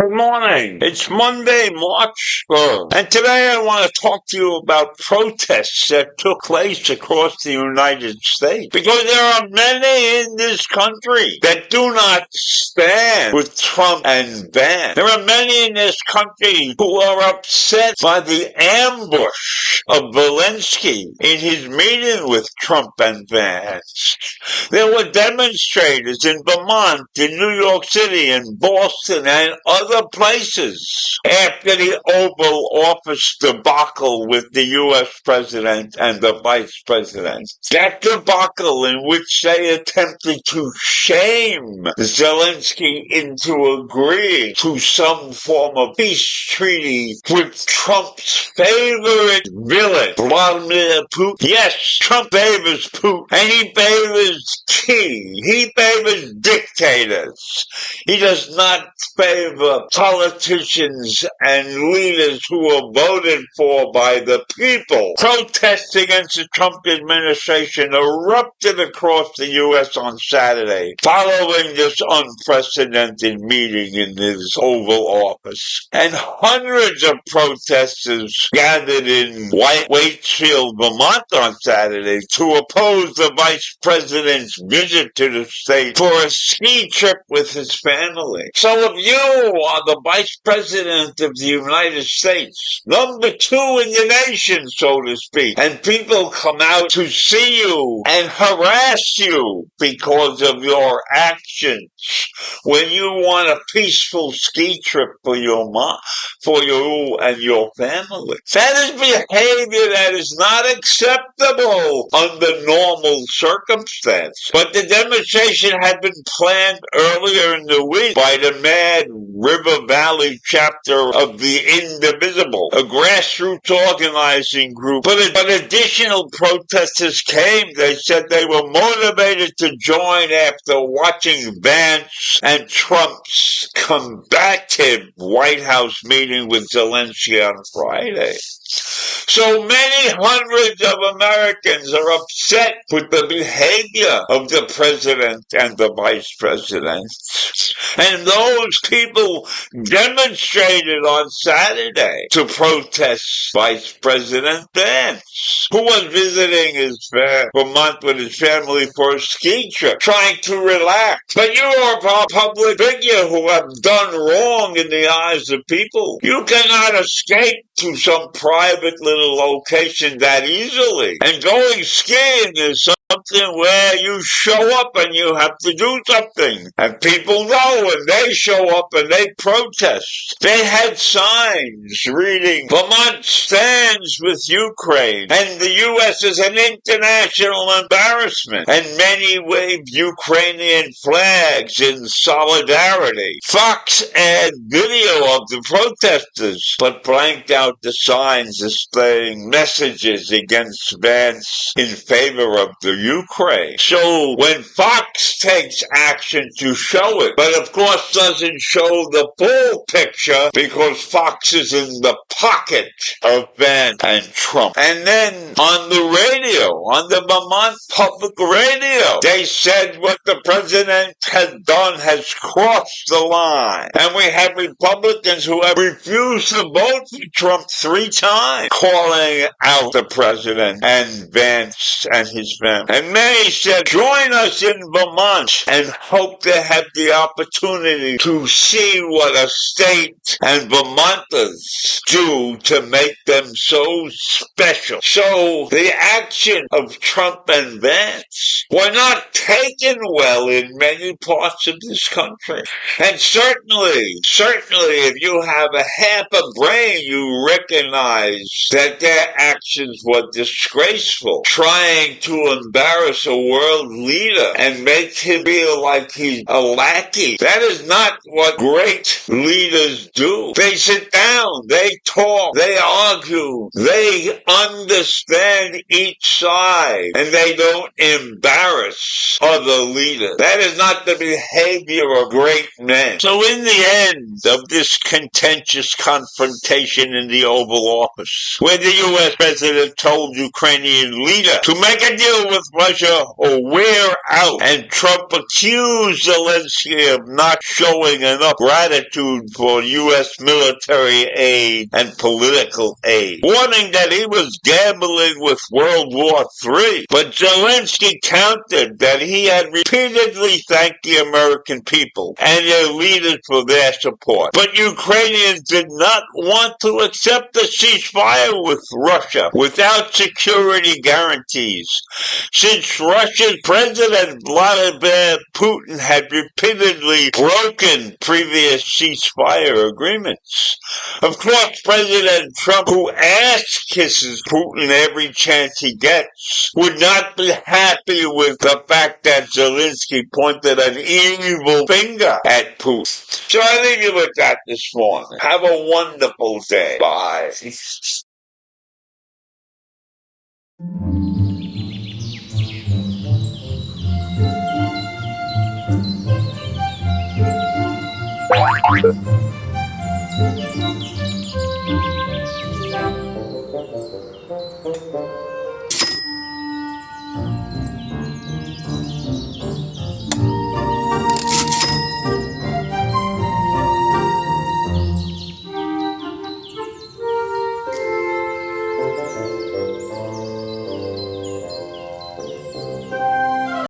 Good morning. It's Monday, March 3rd, and today I want to talk to you about protests that took place across the United States, because there are many in this country that do not stand with Trump and Vance. There are many in this country who are upset by the ambush of Zelensky in his meeting with Trump and Vance. There were demonstrators in Vermont, in New York City, in Boston, and other places after the Oval Office debacle with the U.S. President and the Vice President. That debacle in which they attempted to shame Zelensky into agreeing to some form of peace treaty with Trump's favorite villain, Vladimir Putin. Yes, Trump favors Putin, and he favors king. He favors dictators. He does not favor politicians and leaders who are voted for by the people. Protests against the Trump administration erupted across the U.S. on Saturday, following this unprecedented meeting in his Oval Office. And hundreds of protesters gathered in Waitsfield, Vermont on Saturday to oppose the Vice President's visit to the state for a ski trip with his family. So if you are the Vice President of the United States, number 2 in the nation, so to speak, and people come out to see you and harass you because of your actions when you want a peaceful ski trip for you and your family. That is behavior that is not acceptable under normal circumstances. But the demonstration had been planned earlier in the week by the Mad River Valley chapter of the Indivisible, a grassroots organizing group. But additional protesters came. They said they were motivated to join after watching Vance and Trump's combative White House meeting with Zelensky on Friday. So many hundreds of Americans are upset with the behavior of the president and the vice president. And those people demonstrated on Saturday to protest Vice President Vance, who was visiting his Vermont with his family for a ski trip, trying to relax. But you are a public figure who have done wrong in the eyes of people. You cannot escape to some private little location that easily. And going skiing is something where you show up and you have to do something. And people know, and they show up and they protest. They had signs reading, "Vermont stands with Ukraine, and the U.S. is an international embarrassment." And many waved Ukrainian flags in solidarity. Fox aired video of the protesters, but blanked out the signs displaying messages against Vance in favor of the Ukraine. So when Fox takes action to show it, but of course doesn't show the full picture because Fox is in the pocket of Vance and Trump. And then on the radio, on the Vermont Public Radio, they said what the president has done has crossed the line. And we have Republicans who have refused to vote for Trump 3 times, calling out the president and Vance and his family. And many said, join us in Vermont, and hope to have the opportunity to see what a state and Vermonters do to make them so special. So the action of Trump and Vance were not taken well in many parts of this country. And certainly, if you have a half a brain, you recognize that their actions were disgraceful, trying to embarrass a world leader and make him feel like he's a lackey. That is not what great leaders do. They sit down, they talk, they argue, they understand each side, and they don't embarrass other leaders. That is not the behavior of great men. So in the end of this contentious confrontation in the Oval Office, where the U.S. President told Ukrainian leader to make a deal with Russia or wear out, and Trump accused Zelensky of not showing enough gratitude for U.S. military aid and political aid, warning that he was gambling with World War III. But Zelensky countered that he had repeatedly thanked the American people and their leaders for their support. But Ukrainians did not want to accept the ceasefire with Russia without security guarantees, since Russia's President Vladimir Putin had repeatedly broken previous ceasefire agreements. Of course, President Trump, who ass kisses Putin every chance he gets, would not be happy with the fact that Zelensky pointed an evil finger at Putin. So I leave you with that this morning. Have a wonderful day. Bye.